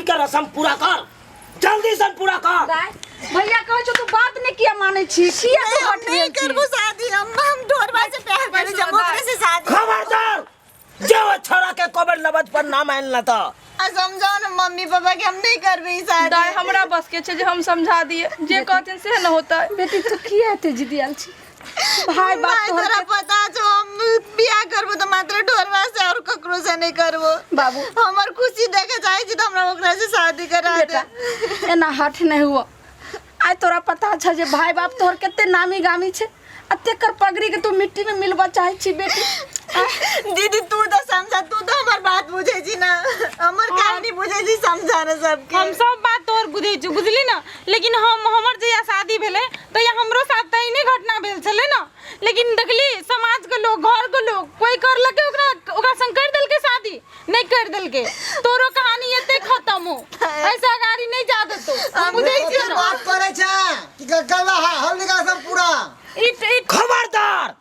हल्दी का रस्म पूरा कर, जल्दी से पूरा कर। भैया कहे छो तू बात नहीं किया माने छी, किया तो हट नहीं करबो शादी, हम ढोरवा से प्यार करे जब ओकरे से शादी। खबरदार, जो छोरा के कबर लबज पर ना मान ना तो समझाओ ना मम्मी पापा के, हम नहीं करबे शादी। दाई हमरा बस के छे जे हम समझा दिए, जे कहते से न होता है। बेटी तू किया ते जिदी आल छी भाई बात तो तोरा पता छो हम बियाह करबो तो मात्र ढोरवा से और ककरो से नहीं करबो। बाबू हमर खुशी देखे चाहे छी तो हमरा ओकरा से शादी करा दे। एना हट नहीं हुआ। आज तोरा पता छ जे भाई बाप तोहर केते नामी गामी छे, अतेकर पगड़ी के तू मिट्टी में मिलबा चाहे छी बेटी। दीदी तू तो समझा, तू तो हमार बात बुझे छी ना, हमर कहानी बुझे छी, समझा ना सबके। हम सब बात तोर बुझे छु, बुझली ना, लेकिन हमर जया शादी भेले तो या हमरो साथ त इने घटना भेल छले ना, लेकिन देखली समाज के लोग, घर के लोग कोई कर लके ओकरा संग कर देल के शादी, नहीं कर देल के। तोरो कहानी एते खत्म हो, ऐसा गाड़ी नहीं जा दे तो हम बुझे छी ना। बात करे छ कि कलवा हल्दी का सब पूरा। खबरदार,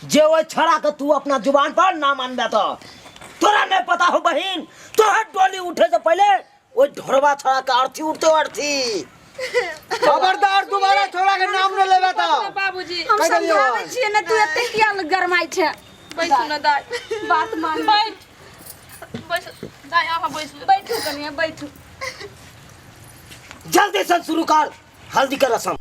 जे वो छोरा के तू अपना जुबान पर ना मानबे तो तोरा नहीं पता हो बहिन, तोहर डोली उठे से पहले वो ढोरवा छोरा के अर्थी उठते अर्थी। खबरदार, दोबारा छोरा के नाम न लेबे तो बाबूजी हम समझावे छी ना, तू एते किया गरमाई छे। बैठू ना दाई, बात मान, बैठ दाई, यहाँ बैठ। बैठू कनिया बैठू। जल्दी से शुरू कर हल्दी का रस्म।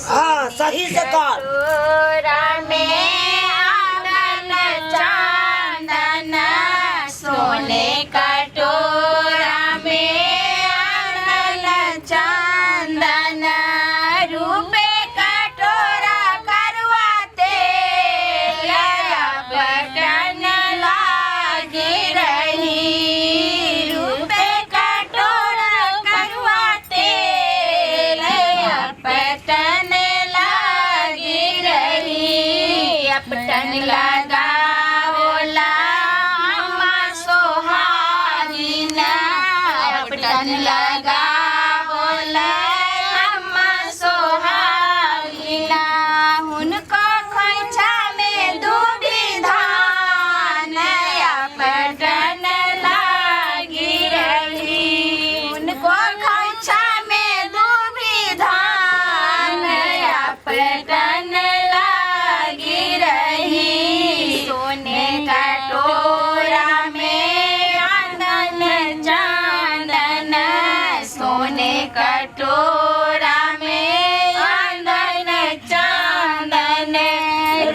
हाँ सही से कर। सोने कटोरा में आनल चंदन, रूपे कटोरा करवाते बटन लागी रही, रूपे कटोरा करवाते बटन लागी रही, अपटन लगा लगा बोला अम्मा सोहागिना, उनको खोइछा में दूबी धान पटन लागी रही, उनको खोइछा में दूबी धान पटन लागी रही। कटोरा में अंदन चंदन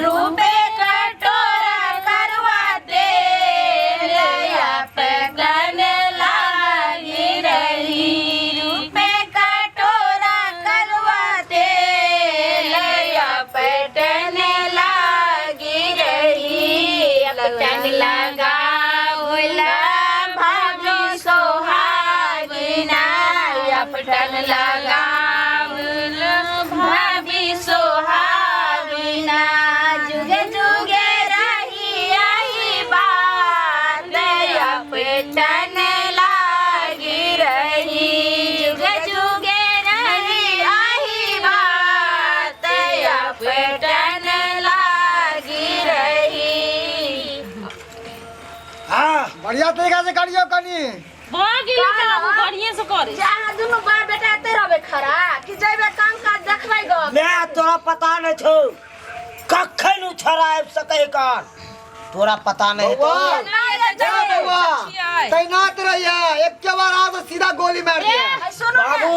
रूपे कटोरा करवाते पकन लागी रही रूपे कटोरा करवाते पटन लागी रही पटन लगा भाभी सोहागिना पटन लगा भाभी सोहागिना जुगे जुगे रही आई बात पटन लागी रही जुगे जुगे रही आई बात पटन लागी रही। हाँ बढ़िया तरीका से करियो कनी। भागी लेके आबू बढ़िया से करे जहाँ दुनू बाप बेटा एते रहबे खड़ा कि जइबे काम काज देखबै गो मैं तोरा पता नहीं छो कखन उ छड़ाए सके कर तोरा पता नहीं तो बउआ तैनात रहिया एक के बार आ तो सीधा गोली मार दिया। सुनो बाबू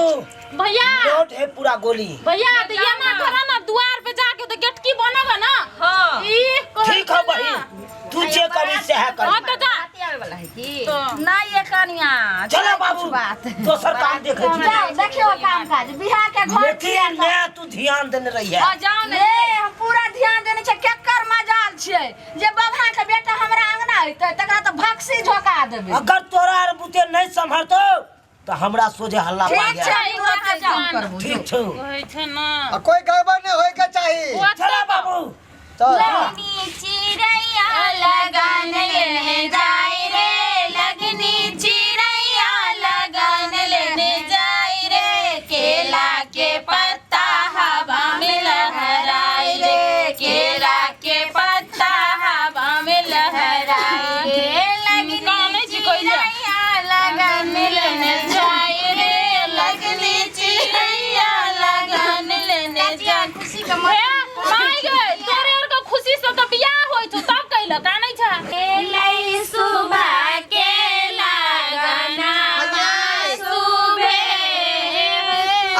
भैया लोट है पूरा गोली। भैया तो ये ना करा ना द्वार पे जाके तो गेटकी बनेगा ना हां ठीक है बहन तू जे करी से है कर। हां तो जा वाला है की नहीं ये कनिया चलो बाबू दोसर काम देखे छी। जाओ देखियो काम काज बिहार के घर लेकिन मैं तू ध्यान देने रही है। आ जाओ ने हम पूरा ध्यान देने छै केकर मजाल छै जे बाबा के बेटा हमरा अंगना होइते तकरा तो भक्सी झोका देबे। अगर तोरा आर बुते नहीं संभरतो तो हमरा सोझे हल्ला पड़ ठीक गया। छै तू के काम करबो ठीक छौ कहै छै ना कोई गड़बड़ नहीं होए के चाहिए। चला बाबू तो लगनी चिड़ैया लगन लेने जाई रे लगनी चिड़ैया लगन लेने जाई रे केला के पत्ता हवा में लहराई रे केला के पत्ता हवा में लहराई रे लगनी चिड़ैया लगन लेने जाई रे लगनी चिड़ैया लगन लेने जाई खुशी का माय गए तोरे और का खुशी से तो बियाह होई तो तब कइला का नहीं छा लई सुबह के लगना सुबह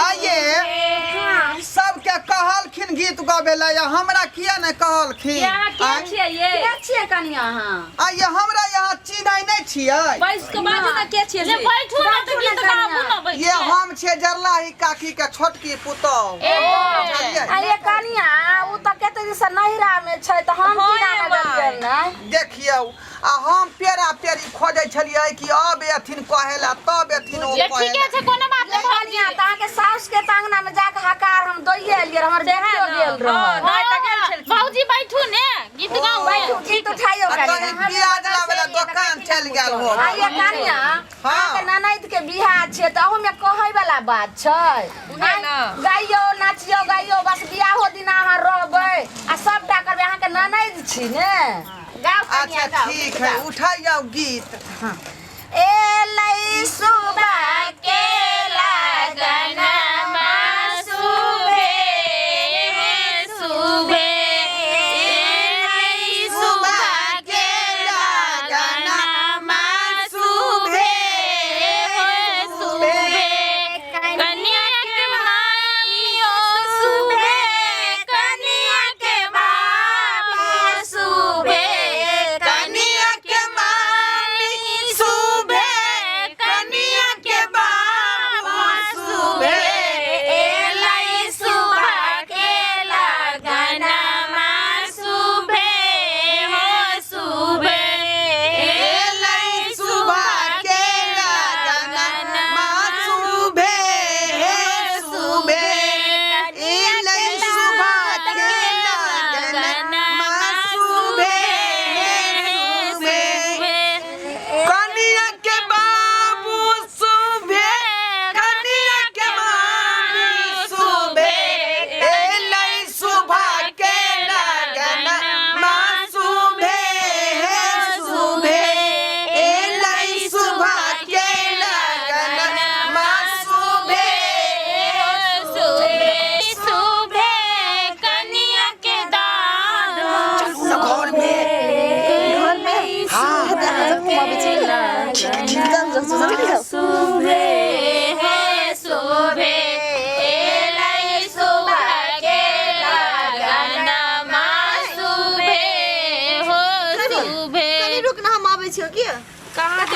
आइए सब के कहलखिन गीत गावेला या हमरा किया ने कहलखिन के छिए कनिया हां आइए हमरा यहाँ चिन्है नहीं छियै। बैठ के बाजू ना के छिए ले बैठू ना तो गीत गाबू ना बैठ ये हम छे जरलाही काकी के छोटकी पुतौह। बुझलियै? अरे कनिया उ त केते दिन से नहिरा में छै त हम किना लगलियै ना देखियौ आ हम पेरा पेरी खोजै छलियै कि अब एथिन कहेला तब एथिन ओ ये ठीक कहेला। है कोनो बात नहीं कनिया तां के साउस के तांगना में जाके हकार हम दोइए एलियै हमर बेटियो गेल रह बाबूजी बैठू ने गीत गाओ बैठू गीत उठाइयो आ कहीं कनिया प्याज लावेला दुकान चल गेल हो। आइए कनिया अहाँके ननद के बियाह छै त अहू में कहै वाला बात छै गाइयो नाचियो गाइयो बस बियाहो दिन अहाँ रहबै आ सबटा करबै अहाँके ननद छी ने गाओ कनिया अच्छा ठीक है उठाइयो गीत। एलै सुबह के लगनमा सुबह सुबह एलै सुबह के लगनमा सुबह सुबह कन्या के माइयो सुबह कन्या के बाप सुबह कन्या के मामी सुबह कन्या के बाप सुबह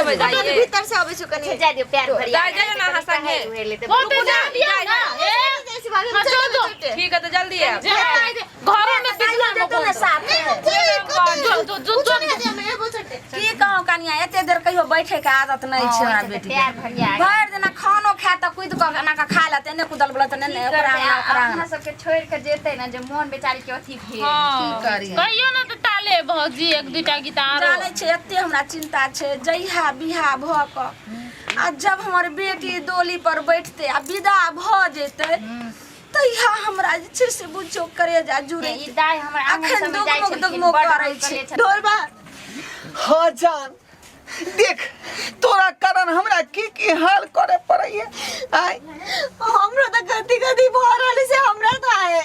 देबे जाइए भीतर से आवे छु कनी जा दियो प्यार भरी जाइए ना हां संगे वो तो जा दिया ना ए जैसी बात हाँ, चलो जो। छोटे ठीक है तो जल्दी आ घरों में बिजला दे तो ना साथ जो मैं वो छोटे की कहूं कनिया एते देर कहियो बैठे के आदत नहीं छै हमरा बेटी प्यार भरिया भर दिन खानो खा त कुद क ना का खा लेते ने कुदल बोलत ने अपना सबके छोड़ के जेते ना जे मोहन बेचारी के अथी भेल की करी कहियो ना तो टाले भौजी एक दूटा गिटार जाने छै एते हमरा चिंता छै जइहा बिहा भ क आ जब हमर बेटी डोली पर बैठते आ विदा भ जेते तहिया हमरा जे छै से बुझो करे जा जुरे ई दाई हमर आंगन अखन सब जाय दुगमो करे छै ढोलबा हाँ जान देख तोरा कारण हमरा की हाल करे पड़ैए आय हमरो त गति गति भ रहल से हमरा त आए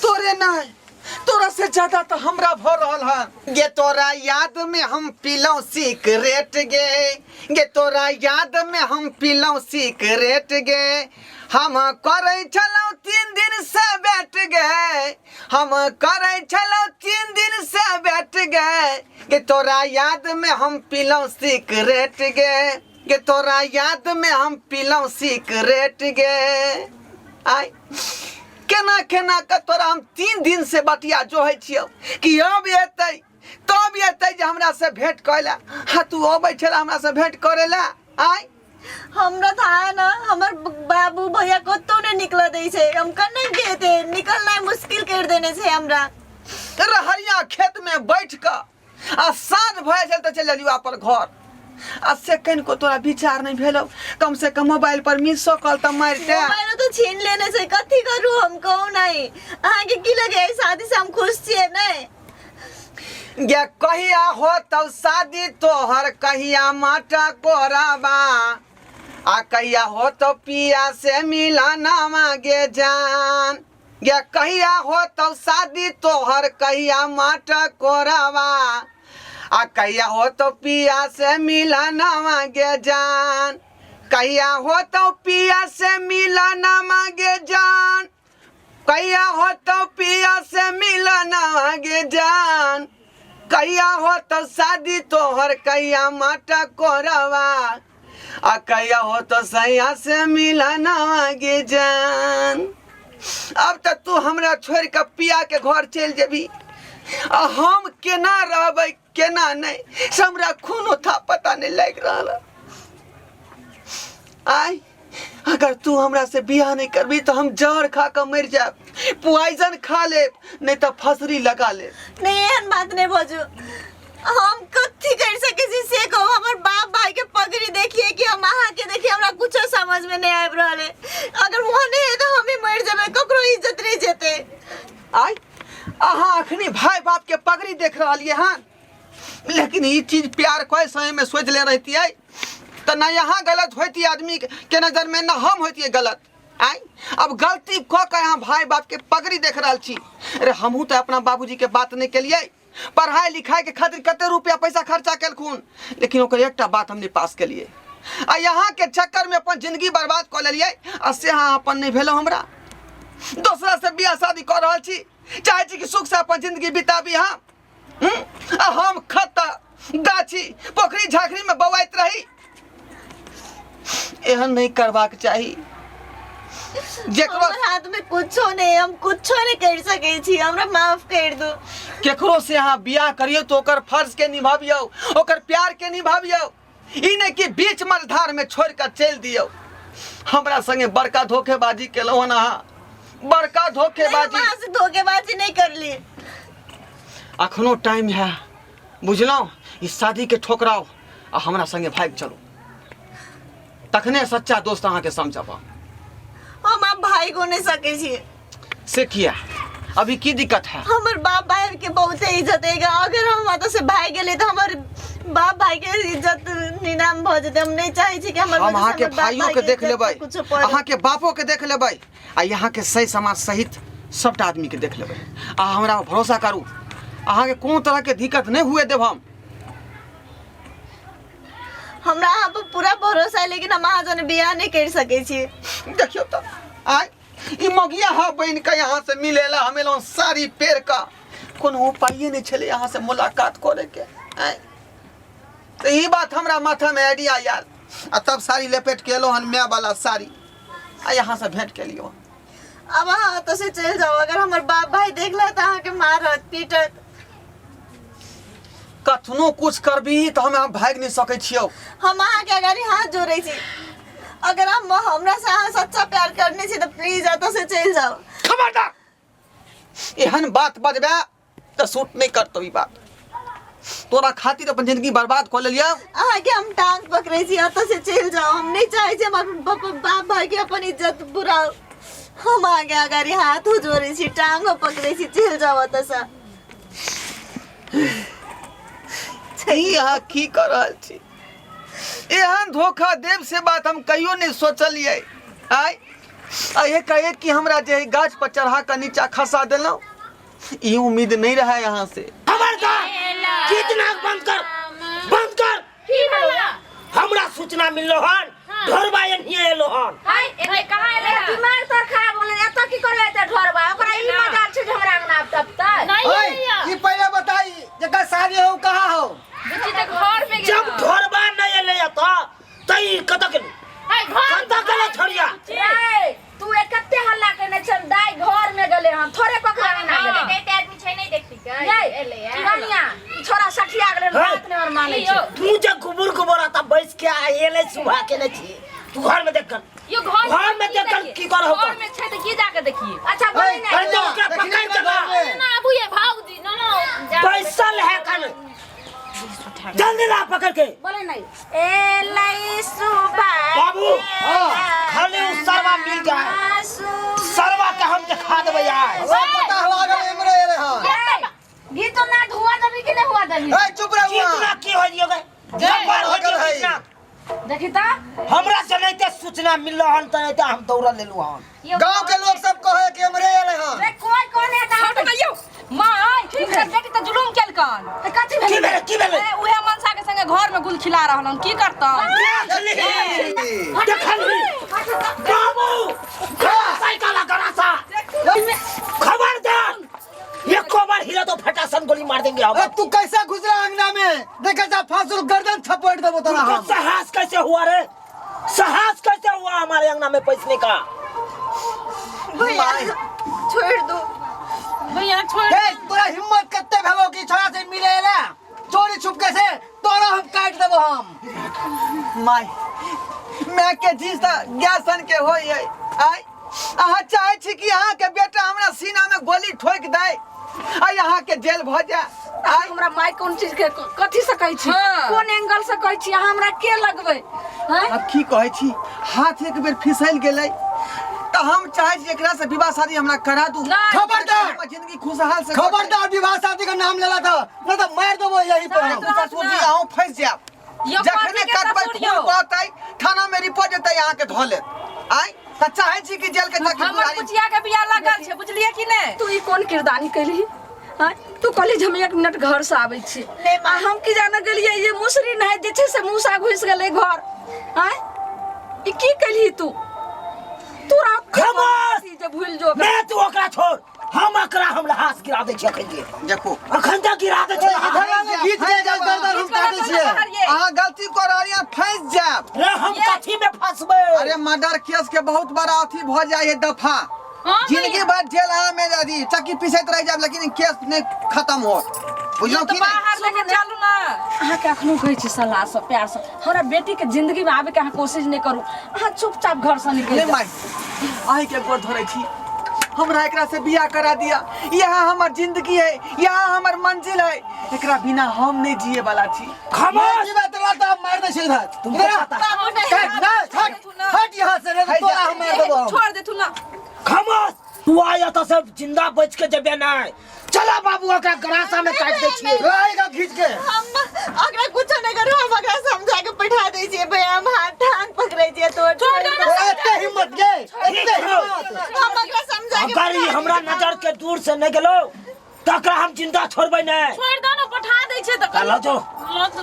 तोरे नहीं तोरा से ज्यादा तो हमरा भ रहल है गे तोरा याद में हम पीलौ सिगरेट गे तोरा याद में हम पीलौ सिगरेट गे हम करे छलौ 3 दिन से बैठ गए हम करे छलौ 3 दिन से बैठ गए गे तोरा याद में हम पीलौ सिगरेट गे तोरा याद में हम पीलौ सिगरेट गे आय केना केना के तोरा हम 3 दिन से बतिया जोहै छियौ कि अब एतै तब एतै जे हमरा से भेंट करला हाँ तू अबै छला हमरा से भेंट करेला आय हमरा था ना हमर बाबू भैया कतो ने निकल दै छै हम कन्ने गेते निकलना मुश्किल कर देने से हमरा रहरिया खेत में बैठ क आ साँझ भए गेल त चल जलियो पर घर आ सेकंड को तोरा विचार नहीं भेलो कम से कम मोबाइल पर मिस कॉल त मारते मोबाइल तो छीन लेने से कथी करू हम कहू नहीं अहाँ के की लगे शादी से हम खुश छिए नहीं गे कहिया हो तब शादी तोहर कहिया माटा कोराबा आ कहिया हो तो पिया से मिलाना मांगे जान गे कहिया हो तब शादी तोहर कहिया माटा कोराबा आ कहिया हो तो पिया से मिलाना मांगे जान कहिया हो तो पिया से मिलाना मांगे जान कहिया हो तो पिया से मिलाना मांगे जान कहिया हो तो शादी तोहर कहिया माटा कोरावा आ कहिया हो तो सैया से मिलाना मांगे जान अब तक तू हमरा छोड़ के पिया के घर चल जेबी आ हम केना रहबै केना नहीं से हमरा खूनो था पता नहीं लग रहा आय अगर तू हमरा से बियाह नहीं करबी तो हम जहर खा के मर जाब पॉइजन खा ले नहीं तो फसरी लगा ले नहीं एहन बात नहीं भजू हम कथी कर सके छी से को हमर बाप भाई के पगड़ी देखिए कि हम अहाँ के देखिए हमरा कुछ समझ में नहीं आब रहले अगर वो नहीं है तो हम ही मर जाबे ककरो इज्जत नहीं जेते आय अहाँ अखनी भाई बाप के पगड़ी देख रहलिए हन लेकिन ये चीज प्यार कोई समय में सोच ले रहती है तो ना यहाँ गलत होती आदमी के नजर में ना हम होती गलत आय अब गलती क के यहाँ भाई बाप के पगड़ी देख रहा छी अरे हमहू तो अपना बाबूजी के बात नहीं के लिए पढ़ाई लिखाई के खातिर कते रुपया पैसा खर्चा केलखुन लेकिन ओकर एकटा बात हमने पास के लिए आ यहाँ के चक्कर में अपन जिंदगी बर्बाद कर लिये आ से हाँ अपन नहीं भेलो हमरा दूसरा से बियाह शादी कर रहा छी चाहे छी कि सुख से अपन जिंदगी बिताबी हम खत्ता गाछी पोखरी झाखरी में बवाइत रही एहन नहीं करबाक चाहिए हमर हाथ में कुछो नहीं हम कुछो नहीं कर सके छी हमरा माफ कर दो केकरो से अहाँ बियाह करियो तो ओकर फर्ज के निभाबियो ओकर प्यार के निभाबियो ई नहीं कि बीच मझधार में छोड़ कर चल दियो हमरा संगे बड़का धोखेबाजी केलो हन अहाँ बड़का धोखेबाजी नहीं, से धोखेबाजी नहीं कर ली अखनो टाइम है बुझलो इस शादी के ठोकराओ आ हमरा संगे भाग चलो तखने सच्चा दोस्त अहाँ के समझबा हम आप भाई को नहीं सके छी से किया अभी की दिक्कत है हमर बाप भाई के बहुत इज्जत हैगा अगर हम वहां से भाग गेले तो हमर बाप भाई के इज्जत नीलाम भ जेते हम नहीं चाहे छी कि हमर हम अहाँ के भाइयों के देख लेबै कुछ पड़े अहाँ के बापो के देख लेबै आ यहाँ के सही समाज सहित सबटा आदमी के देख लेबै आ हमरा भरोसा करू अहाँ के कोनो तरह के दिक्कत नहीं हुए देब हमरा आप पूरा भरोसा है लेकिन हम अहाँ जने बियाह नहीं कर सके छी देखियो तो आय ई मगिया हा बन के यहाँ से मिलेला हमें सारी पेड़ का कोनो उपाय नहीं छले यहाँ से मुलाकात करे के आय तो ई बात हमरा माथा में आइडिया यार। आ तब साड़ी लपेट के एलो हन मैं वाला साड़ी आ यहाँ से भेंट के लियो। अब अहाँ तो से चल जाओ, अगर हमर बाप भाई देखला त अहाँ के मारत पीटत। कथनो कुछ करबी तो हम भाग नहीं सकै छियो। हम अहाँ के अगाडि हाथ जोड़ै छी, अगर हम हमरा से अहाँ सच्चा प्यार करने छी तो प्लीज एतऽ से चल जाओ। खबरदार एहन बात बजबे तो सूट नहीं करतो ई बात। तोरा खातिर अपन जिंदगी बर्बाद कर लेलिया। अहाँ के हम टांग पकड़ै छी, एतऽ से चल जाओ। हम नहीं चाहै छी हमर बाप भाई के अपन इज्जत बुराओ। हम आगे अगाडि हाथ जोड़ै छी, टांगो पकड़ै छी, चल जाओ एतऽ से। यहाँ की कर रहल छी? एहन धोखा देव से बात हम कहियो नहीं सोचलिए। आए कहे कि हमरा जे गाछ पर चढ़ा कर नीचा खसा देलो, ये उम्मीद नहीं रहा यहाँ से। खबरदार कितना बंद कर, बंद कर। की भला हमरा सूचना मिललो हन ढोरबा यहीं एलो हन। हाय एते कहां एले? दिमाग तोर खराब होले, एत की करे एते ढोरबा? ओकरा ई मजाल छै जे हमरा अंगना टपतै। ओए ई पहले बताई जकर शादी हो कहाँ हो? बुच्ची त घर में जब ढोरबा नहीं एले त तई कत गेलू? हाय घर कत गेले छोड़िया? ए तू एकते हल्ला केने छ, दाई घर में गेले हम थोड़े पकड़ा ना गेले। एते आदमी छै नहीं देखती का एले ये रानिया छोरा सठिया गेले, बात ने और माने छ। तू जे गुबुर गुबुर आता बैस के आएले सुबह के ने छी। तू घर में देख कर, यो घर में देख कर की कर हो? घर में छै त की जाके देखिए। अच्छा बोली ना अरे तो ओकरा पकड़ के ला। ना अबू ये भाऊजी ना पैसल है कन, जल्दी ला पकड़ के। बोले नहीं ए लई सुबह बाबू खाली उस सरवा मिल जाए, सरवा के हम दिखा देबे यार। पता हुआ अगर एमरे रे हां। गीत तो ना हुआ दबी कि नहीं हुआ दबी? ए चुप रह कितना हुआ। की हो जियोगे? जबर हो जियो कितना? देखी ता हमरा से नहीं ते सूचना मिललो हन त नहीं ते हम दौड़ा लेलु हन। गांव के लोग सब कहे कि एमरे रे हां। रे कोई कोन है ता हट गइयो माय ठीक है बेटी त जुलुम केलकन। कथि की भेले की भेले? ए उहे मनसा के संगे घर में गुल खिला रहलन की करता? देखली बाबू साइकिल गरासा खबरदार, एको बार हिला तो फटासन गोली मार देंगे हम। ए तू कैसा गुजरा अंगना में? देखे जा फांसुल गर्दन थपड़ देबो तोरा हम। साहस कैसे हुआ रे? साहस कैसे हुआ हमारे अंगना में पैसने का? भैया छोड़ दो। भैया छोड़ ए तोरा हिम्मत कत्ते भेलो कि छोरा से मिले ला? चोरी छुपके से तोरा हम काट देबो हम। माय मैं के जीसा ज्ञासन के होई है। आई अहाँ चाहे छी कि अहाँ के बेटा हमरा सीना में गोली ठोक दे आ यहाँ के जेल भ जाए। आई हमरा माय कोन चीज के कथि से कहै छी? हाँ। कोन एंगल से कहै छी? हमरा के लगबै हैं? अब की कहे छी, हाथ एक बेर फिसल गेलै तो हम चाहे छी एकरा से विवाह शादी हमरा करा दू। खबरदार! हमर जिंदगी खुशहाल से खबरदार विवाह शादी का नाम लेला था नहीं तो मार देबो यहीं पे हम। ससुर जी अहूँ फंस जाब। यो जखने पार्टी के कटबै ससुर खून यो। बहतै थाना में रिपोर्ट देतै यहाँ के धो ले। आई त चाहे छी कि जेल के तक हमर पुचिया के बियाह लगल छै बुझलिए कि नै? तू ई कोन किरदानी कैली? हां तू कहली हम 1 मिनट घर से आबै छी आ हम की जाने गेलिए ये मुसरी नहीं जे छै से मूसा घुस गेलै घर। हां ई की कैली तू? तोरा खामोश! जे भूल जो मैं तू ओकरा छोड़, हम एकरा हम हाथ गिरा दे छी अखन के। देखो अखन तक गिरा दे छी। इधर में गीत के जा गर्दन हम काटे छिए। अहाँ गलती कर रही फंस जाब। रे हम कथी में फंसबै? अरे मर्डर केस के बहुत बड़ा अथी भ जाए है दफा। जिंदगी भर जेल में यदि चक्की पीसैत रह जाब लेकिन केस नहीं खत्म हो। बुझलो तो कि बाहर लेके चलू ना। अहाँ के अखनो कहै छी सलाह से प्यार से हमरा बेटी के जिंदगी में आवे के अहाँ कोशिश नहीं करू। अहाँ चुपचाप घर से निकल नहीं जाओ। माई आइ के गोर धरे छी, हमरा एकरा से बियाह करा दिया। यहाँ हमर जिंदगी है, यहाँ हमर मंजिल है। एकरा बिना हम नहीं जिए वाला छी। खामोश! की बात रहा तो मार दे सीधा। तुमको पता ना हट यहां से रे तोरा हम मार देबो हम। छोड़ दे तू ना। खामोश! तू आया तो सब जिंदा बच के जबे नहीं। चला बाबू ओकरा गरासा में काट दे छिए। आएगा खींच के। हम अगर कुछ नहीं करू हम अगर समझा के बैठा दे छिए भैया। हम हाथ टांग पकड़े छिए तो छोड़ दो। एते हिम्मत गे एते हिम्मत। हम अगर समझा के अगर ई हमरा नजर के दूर से नहीं गेलो तो एकरा हम जिंदा छोड़बै नहीं। छोड़ दो ना, पठा दै छै त ला जो,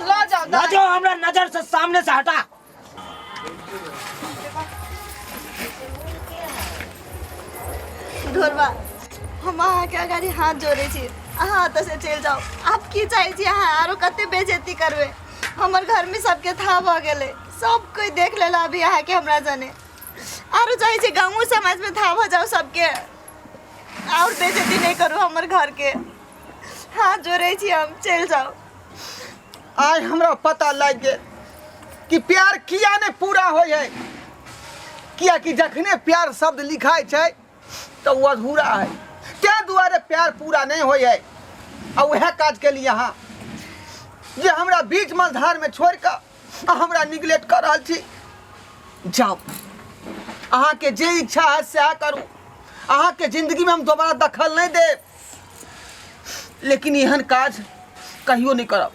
ला जाओ। ला जो, हमरा नजर से सामने से हटा। ढोरबा हम अहाँ के अगाडि हाथ जोड़े छी। अहाँ एतऽ से चल जाओ। आप की चाहे छी? अहाँ आरो कते बेइज्जती करबे? हमर घर में सबके था भ गेले, सब कोई देख लेला अभी यहाँ के हमरा जाने। आरो चाहे छे गाँव समाज में था भ जाओ सबके, और बेइज्जती नहीं करू हमर घर के। हाथ जोड़े छी हम, चल जाओ। आज हमरा पता लग गेल कि प्यार किया ने पूरा हो है, किया कि जखने प्यार शब्द लिखाई छै तो वो अधूरा है, ते दुआरे प्यार पूरा नहीं हो है। और वह काज के लिए यहाँ जे हमरा बीच मझधार में छोड़ कर हमरा निगलेक्ट कर रहा छी। जाओ, अहाँ के जे इच्छा है से करू, अहाँ के जिंदगी में हम दोबारा दखल नहीं दे, लेकिन यहन काज कहियो नहीं करब।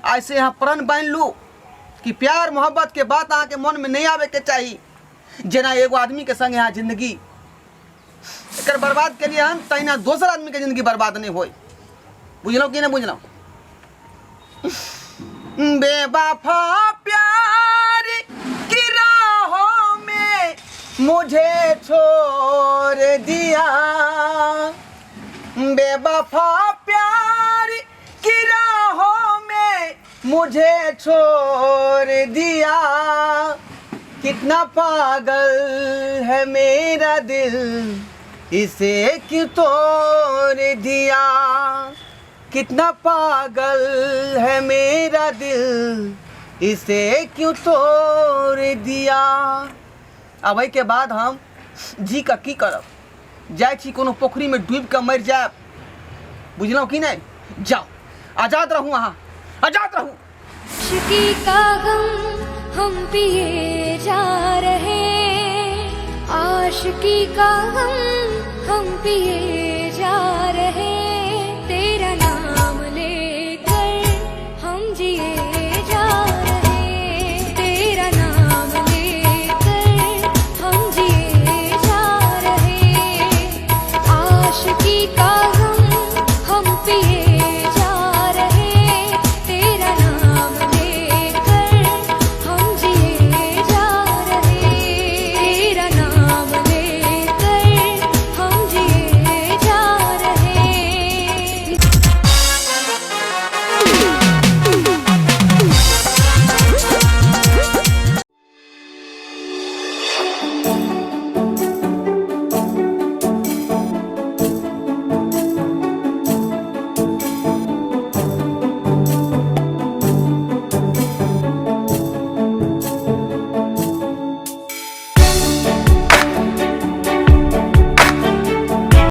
आज से यहाँ प्रण बांध लू कि प्यार मोहब्बत के बात अहाँ के मन में नहीं आवे के चाहिए। जेना एगो आदमी के संग यहाँ जिंदगी एकर बर्बाद के लिए हम तहिना दोसर आदमी के जिंदगी बर्बाद नहीं होई। बुझलो कि नहीं बुझलो? बेवफा प्यार की राहों में मुझे छोड़ दिया, बेवफा प्यार की राहों में मुझे छोड़ दिया। कितना पागल है मेरा दिल, इसे क्यों तोड़ दिया। कितना पागल है मेरा दिल, इसे क्यों तोड़ दिया। अब के बाद हम जी का की करब, जाए छी कोनो पोखरी में डूब के मर जाए। बुझलो कि नहीं? जाओ, आजाद रहूँ, वहाँ आजाद रहूँ। इश्क़ का गम हम पिए जा रहे, आशिकी का गम हम पिए